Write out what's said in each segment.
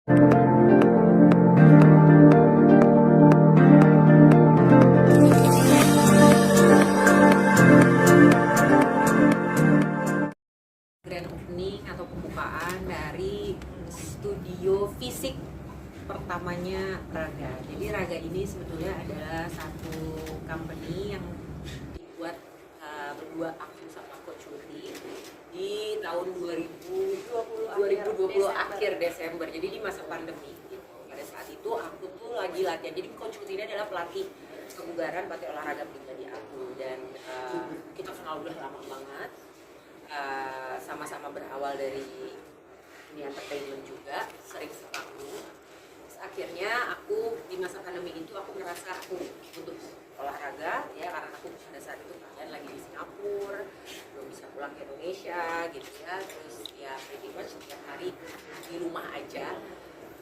Grand opening atau pembukaan dari studio fisik pertamanya Raga. Jadi Raga ini sebetulnya adalah satu company yang dibuat berdua aku sama Coach Uti di tahun 2020 akhir Desember. Jadi di masa pandemi gitu. Pada saat itu aku tuh lagi latihan. Jadi Coach Uti ini adalah pelatih kebugaran, pelatih olahraga pribadi aku, dan kita kenal udah lama banget. Sama-sama berawal dari dunia entertainment juga, sering sepatu. Akhirnya aku di masa pandemi itu aku ngerasa aku butuh olahraga ya, karena aku pada saat itu kalian lagi di Singapura, belum bisa pulang ke Indonesia gitu ya, terus ya pretty much setiap hari di rumah aja.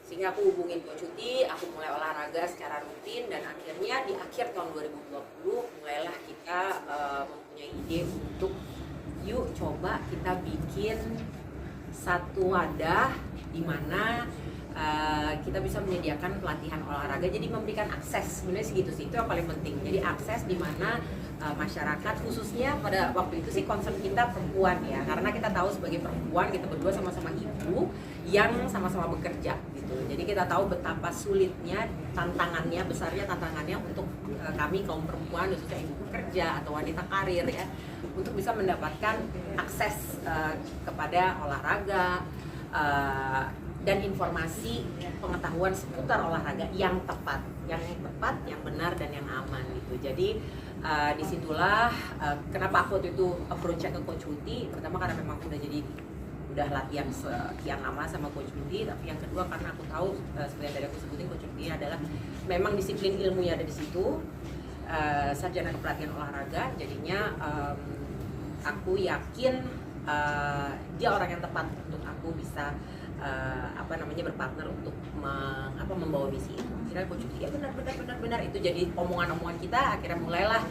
Sehingga aku hubungin Coach Uti, aku mulai olahraga secara rutin, dan akhirnya di akhir tahun 2020 mulailah kita mempunyai ide untuk yuk coba kita bikin satu wadah di mana kita bisa menyediakan pelatihan olahraga, jadi memberikan akses, sebenarnya segitu sih, itu yang paling penting. Jadi akses di mana masyarakat, khususnya pada waktu itu sih concern kita perempuan ya, karena kita tahu sebagai perempuan kita berdua sama-sama ibu yang sama-sama bekerja gitu. Jadi kita tahu betapa sulitnya, tantangannya, besarnya tantangannya untuk kami kaum perempuan, khususnya ibu bekerja atau wanita karir ya, untuk bisa mendapatkan akses kepada olahraga dan informasi pengetahuan seputar olahraga yang tepat, yang benar dan yang aman gitu. Jadi disitulah kenapa aku waktu itu approach ke Coach Uti. Pertama karena memang udah latihan sekian lama sama Coach Uti, tapi yang kedua karena aku tahu seperti yang tadi aku sebutin, Coach Uti adalah memang disiplin ilmunya ada di situ, sarjana kepelatihan olahraga. Jadinya aku yakin dia orang yang tepat untuk aku bisa berpartner untuk membawa misi itu. Akhirnya Coach Uti, ya benar itu jadi omongan-omongan kita. Akhirnya mulailah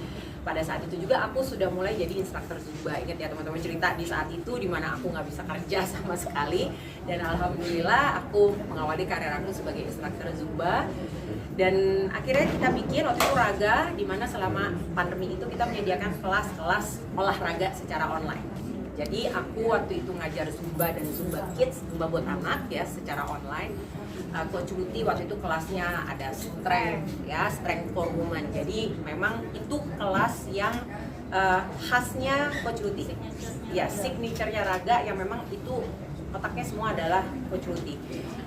pada saat itu juga aku sudah mulai jadi instruktur Zumba. Ingat ya teman-teman, cerita di saat itu dimana aku nggak bisa kerja sama sekali, dan alhamdulillah aku mengawali karir aku sebagai instruktur Zumba. Dan akhirnya kita bikin waktu itu Raga, dimana selama pandemi itu kita menyediakan kelas-kelas olahraga secara online. Jadi aku waktu itu ngajar Zumba dan Zumba Kids, Zumba buat anak ya, secara online. Coach Uti waktu itu kelasnya ada strength for women. Jadi memang itu kelas yang khasnya Coach Uti. Ya, signature-nya Raga yang memang itu otaknya semua adalah Coach Uti.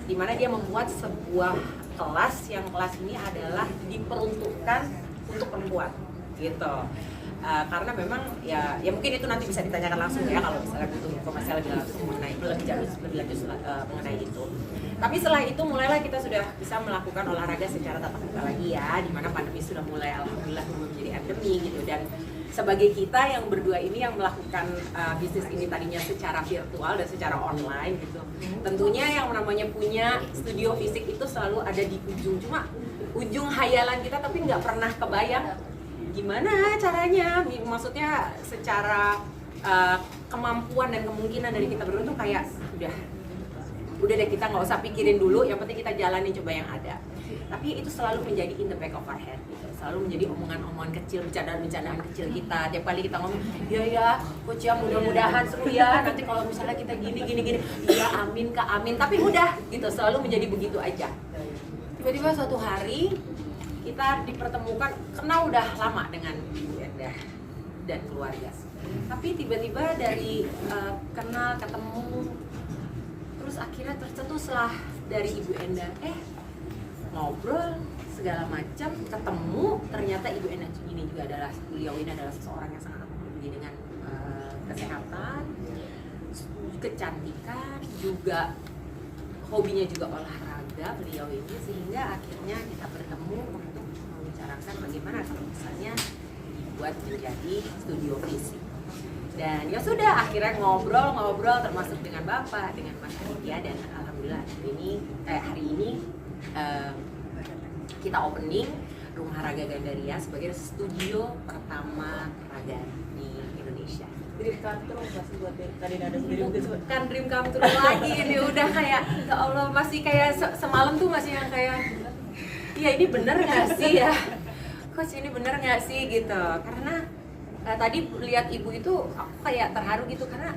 Dimana dia membuat sebuah kelas yang kelas ini adalah diperuntukkan untuk perempuan gitu. Karena memang ya mungkin itu nanti bisa ditanyakan langsung ya kalau misalnya butuh informasi lebih langsung lebih lanjut mengenai itu. Tapi setelah itu mulailah kita sudah bisa melakukan olahraga secara tatap muka lagi ya, dimana pandemi sudah mulai alhamdulillah menjadi endemi gitu. Dan sebagai kita yang berdua ini yang melakukan bisnis ini tadinya secara virtual dan secara online gitu, tentunya yang namanya punya studio fisik itu selalu ada di ujung hayalan kita, tapi nggak pernah kebayang gimana caranya, maksudnya secara kemampuan dan kemungkinan dari kita berdua tuh kayak udah deh, kita nggak usah pikirin dulu, yang penting kita jalanin coba yang ada. Tapi itu selalu menjadi in the back of our head gitu, selalu menjadi omongan-omongan kecil, bercandaan kecil kita. Tiap kali kita ngomong, ya Coach ya, mudah-mudahan seru ya nanti kalau misalnya kita gini, ya amin Kak, amin. Tapi udah gitu, selalu menjadi begitu aja. Tiba-tiba suatu hari kita dipertemukan, kenal udah lama dengan Ibu Endah dan keluarga. Tapi tiba-tiba dari kenal, ketemu, terus akhirnya tercetuslah dari Ibu Endah, ngobrol segala macam, ketemu, ternyata Ibu Endah ini juga adalah, beliau ini adalah seseorang yang sangat peduli dengan kesehatan, kecantikan, juga hobinya juga olahraga beliau ini, sehingga akhirnya kita bertemu untuk membicarakan bagaimana kalau misalnya dibuat menjadi studio fisik. Dan ya sudah, akhirnya ngobrol termasuk dengan Bapak, dengan Mas Aditya, dan alhamdulillah hari ini kita opening Rumah Raga Gandaria sebagai studio pertama raga di Indonesia. dream come true pasti buat tadi Nada sendiri mungkin kan dream come true lagi ini udah kayak ya Allah masih kayak semalam tuh masih yang kayak iya ini bener nggak sih ya coach ini bener nggak sih gitu karena tadi lihat ibu itu aku kayak terharu gitu karena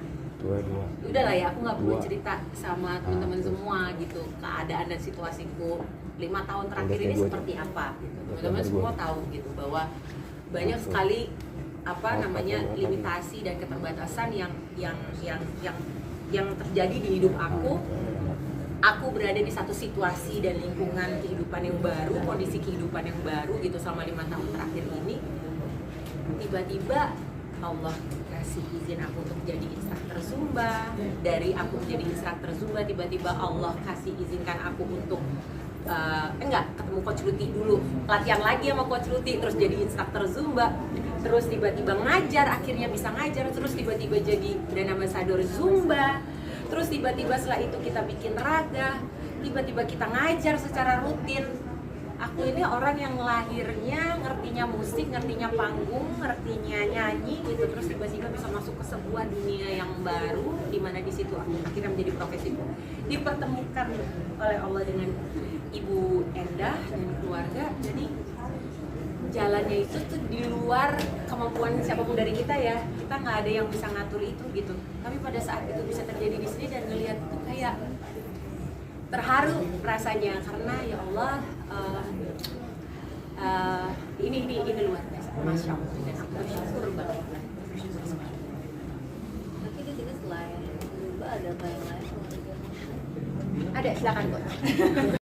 udah lah ya aku nggak perlu cerita sama teman-teman semua gitu keadaan dan situasiku 5 tahun terakhir ini seperti apa gitu teman-teman semua tahu gitu bahwa banyak sekali namanya limitasi dan keterbatasan yang terjadi di hidup aku berada di satu situasi dan lingkungan kehidupan yang baru, kondisi kehidupan yang baru gitu selama 5 tahun terakhir ini. Tiba-tiba Allah kasih izin aku untuk jadi instruktur Zumba. Dari aku menjadi instruktur Zumba, tiba-tiba Allah kasih izinkan aku untuk ketemu Coach Luti dulu, latihan lagi sama Coach Luti, terus jadi instruktur Zumba, terus tiba-tiba ngajar, akhirnya bisa ngajar, terus tiba-tiba jadi brand ambassador Zumba. Terus tiba-tiba setelah itu kita bikin raga, tiba-tiba kita ngajar secara rutin. Aku ini orang yang lahirnya ngertinya musik, ngertinya panggung, ngertinya nyanyi gitu. Terus tiba-tiba bisa masuk ke sebuah dunia yang baru, di mana di situ aku akhirnya menjadi profesiku. Dipertemukan oleh Allah dengan Ibu Endah dan keluarga. Jadi jalannya itu tuh di luar kemampuan siapapun dari kita ya, kita nggak ada yang bisa ngatur itu gitu. Tapi pada saat itu bisa terjadi di sini dan ngelihat tuh kayak terharu rasanya karena ya Allah ini luar biasa, masya Allah dan aku bersyukur banget. tapi di sini selain Zumba ada apa yang lain? Ada silakan kok.